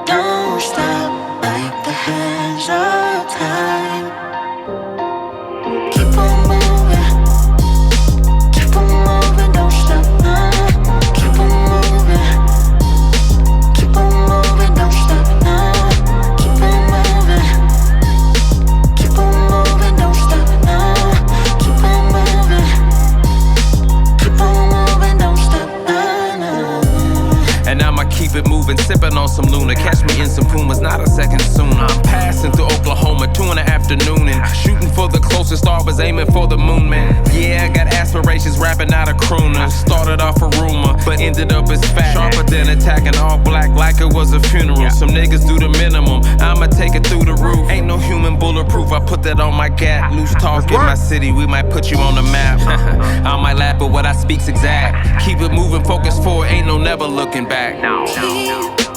Don't stop like the hands of time. Keep on moving, don't stop. Keep on moving, don't stop. Keep on moving, don't stop. Keep on moving, don't stop. And I'ma keep it moving, sipping on some Luna. Catch me in some Pumas, not a second sooner. I'm passing through Oklahoma, 2 in the afternoon, and shooting for the closest star, was aiming for the moon, man. Yeah, I got aspirations, rapping out a crooner. Started off a rumor, but ended up as fact. Sharper than attacking all black like it was a funeral. Some niggas do the minimum, I'ma take it through the roof. Ain't no human bulletproof, I put that on my gap. Loose talk in my city, we might put you on the map. I might laugh, but what I speak's exact. Keep it moving, focus forward, ain't no never looking back. Keep